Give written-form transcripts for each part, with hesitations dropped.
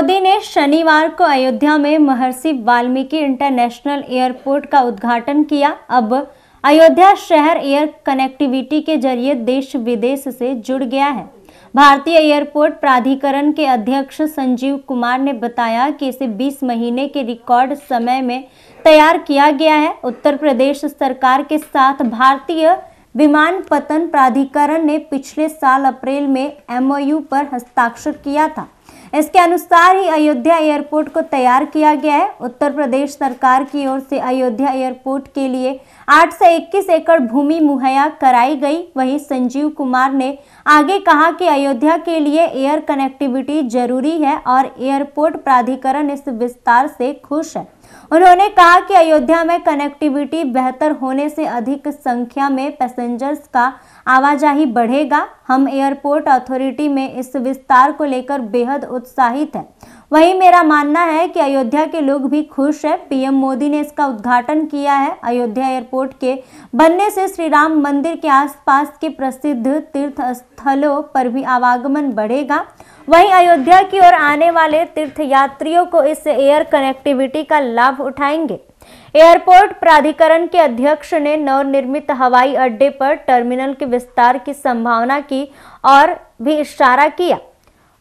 मोदी ने शनिवार को अयोध्या में महर्षि वाल्मीकि इंटरनेशनल एयरपोर्ट का उद्घाटन किया। अब अयोध्या शहर एयर कनेक्टिविटी के जरिए देश विदेश से जुड़ गया है। भारतीय एयरपोर्ट प्राधिकरण के अध्यक्ष संजीव कुमार ने बताया कि इसे 20 महीने के रिकॉर्ड समय में तैयार किया गया है। उत्तर प्रदेश सरकार के साथ भारतीय विमानपत्तन प्राधिकरण ने पिछले साल अप्रैल में MOU पर हस्ताक्षर किया था। इसके अनुसार ही अयोध्या एयरपोर्ट को तैयार किया गया है। उत्तर प्रदेश सरकार की ओर से अयोध्या एयरपोर्ट के लिए 8 से 21 एकड़ भूमि मुहैया कराई गई। वहीं संजीव कुमार ने आगे कहा कि अयोध्या के लिए एयर कनेक्टिविटी जरूरी है और एयरपोर्ट प्राधिकरण इस विस्तार से खुश है। उन्होंने कहा कि अयोध्या में कनेक्टिविटी बेहतर होने से अधिक संख्या में पैसेंजर्स का आवाजाही बढ़ेगा। हम एयरपोर्ट अथॉरिटी में इस विस्तार को लेकर बेहद उत्साहित हैं। वहीं मेरा मानना है कि अयोध्या के लोग भी खुश हैं। PM मोदी ने इसका उद्घाटन किया है। अयोध्या एयरपोर्ट के बनने से श्री राम मंदिर के आसपास के प्रसिद्ध तीर्थ स्थलों पर भी आवागमन बढ़ेगा। वहीं अयोध्या की ओर आने वाले तीर्थयात्रियों को इस एयर कनेक्टिविटी का लाभ उठाएंगे। एयरपोर्ट प्राधिकरण के अध्यक्ष ने नवनिर्मित हवाई अड्डे पर टर्मिनल के विस्तार की संभावना की और भी इशारा किया।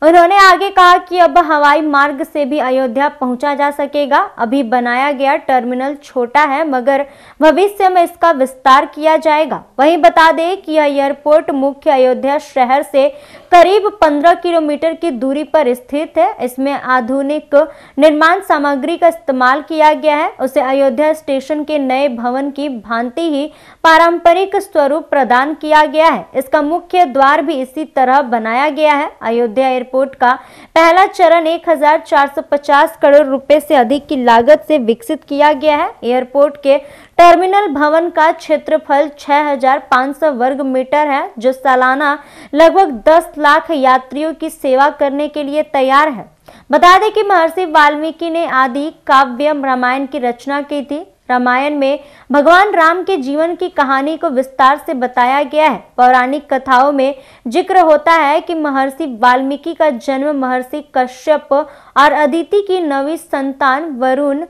उन्होंने आगे कहा कि अब हवाई मार्ग से भी अयोध्या पहुंचा जा सकेगा। अभी बनाया गया टर्मिनल छोटा है मगर भविष्य में इसका विस्तार किया जाएगा। वहीं बता दें कि यह एयरपोर्ट मुख्य अयोध्या शहर से करीब 15 किलोमीटर की दूरी पर स्थित है। इसमें आधुनिक निर्माण सामग्री का इस्तेमाल किया गया है। उसे अयोध्या स्टेशन के नए भवन की भांति ही पारंपरिक स्वरूप प्रदान किया गया है। इसका मुख्य द्वार भी इसी तरह बनाया गया है। अयोध्या एयरपोर्ट का पहला चरण 1450 करोड़ रुपए से अधिक की लागत से विकसित किया गया है। एयरपोर्ट के टर्मिनल भवन का क्षेत्रफल 6500 वर्ग मीटर है, जो सालाना लगभग 10 लाख यात्रियों की सेवा करने के लिए तैयार है। बता दें कि महर्षि वाल्मीकि ने आदि काव्य रामायण की रचना की थी। रामायण में भगवान राम के जीवन की कहानी को विस्तार से बताया गया है। पौराणिक कथाओं में जिक्र होता है कि महर्षि वाल्मीकि का जन्म महर्षि कश्यप और अदिति की 9वीं संतान वरुण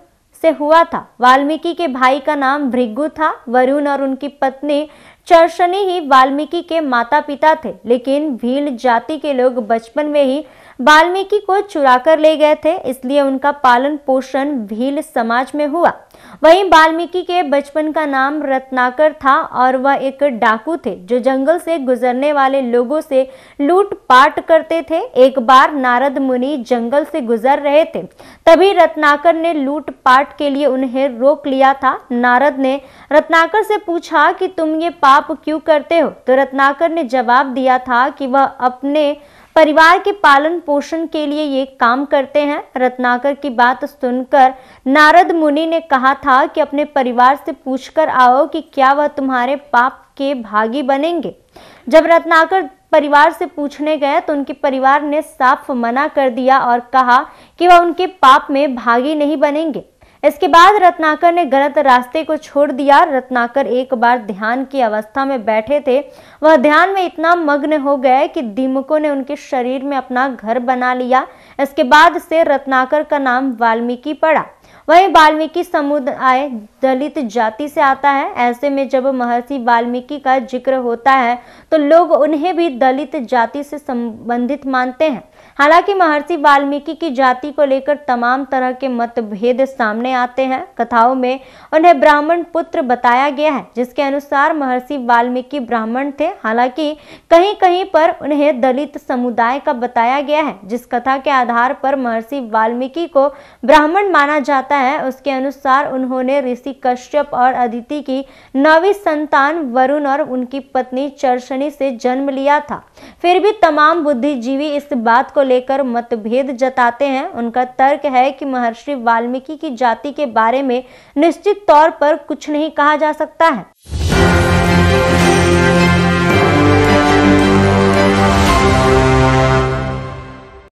से हुआ था। वाल्मीकि के भाई का नाम भृगु था। वरुण और उनकी पत्नी चर्षणी ही वाल्मीकि के माता पिता थे, लेकिन भील जाति के लोग बचपन में ही वाल्मीकि को चुरा कर ले गए थे, इसलिए उनका पालन पोषण भील समाज में हुआ। वहीं वाल्मीकि के बचपन का नाम रत्नाकर था और वह एक डाकू थे जो जंगल से गुजरने वाले लोगों से लूटपाट करते थे। एक बार नारद मुनि जंगल से गुजर रहे थे, तभी रत्नाकर ने लूटपाट के लिए उन्हें रोक लिया था। नारद ने रत्नाकर से पूछा कि तुम ये पाप क्यों करते हो? तो रत्नाकर ने जवाब दिया था कि वह अपने परिवार के पालन पोषण के लिए ये काम करते हैं। रत्नाकर की बात सुनकर नारद मुनि ने कहा था कि अपने परिवार से पूछकर आओ कि क्या वह तुम्हारे पाप के भागी बनेंगे। जब रत्नाकर परिवार से पूछने गए तो उनके परिवार ने साफ मना कर दिया और कहा कि वह उनके पाप में भागी नहीं बनेंगे। इसके बाद रत्नाकर ने गलत रास्ते को छोड़ दिया। रत्नाकर एक बार ध्यान की अवस्था में बैठे थे। वह ध्यान में इतना मग्न हो गए कि दीमकों ने उनके शरीर में अपना घर बना लिया। इसके बाद से रत्नाकर का नाम वाल्मीकि पड़ा। वहीं वाल्मीकि समुदाय दलित जाति से आता है। ऐसे में जब महर्षि वाल्मीकि का जिक्र होता है तो लोग उन्हें भी दलित जाति से संबंधित मानते हैं। हालांकि महर्षि वाल्मीकि की जाति को लेकर तमाम तरह के मतभेद सामने आते हैं। कथाओं में उन्हें ब्राह्मण पुत्र बताया गया है, जिसके अनुसार महर्षि वाल्मीकि ब्राह्मण थे। हालांकि कहीं कहीं पर उन्हें दलित समुदाय का बताया गया है। जिस कथा के आधार पर महर्षि वाल्मीकि को ब्राह्मण माना जाता है, उसके अनुसार उन्होंने ऋषि कश्यप और अदिति की 9वीं संतान वरुण और उनकी पत्नी चर्षणी से जन्म लिया था। फिर भी तमाम बुद्धिजीवी इस बात को लेकर मतभेद जताते हैं। उनका तर्क है कि महर्षि वाल्मीकि की जाति के बारे में निश्चित तौर पर कुछ नहीं कहा जा सकता है।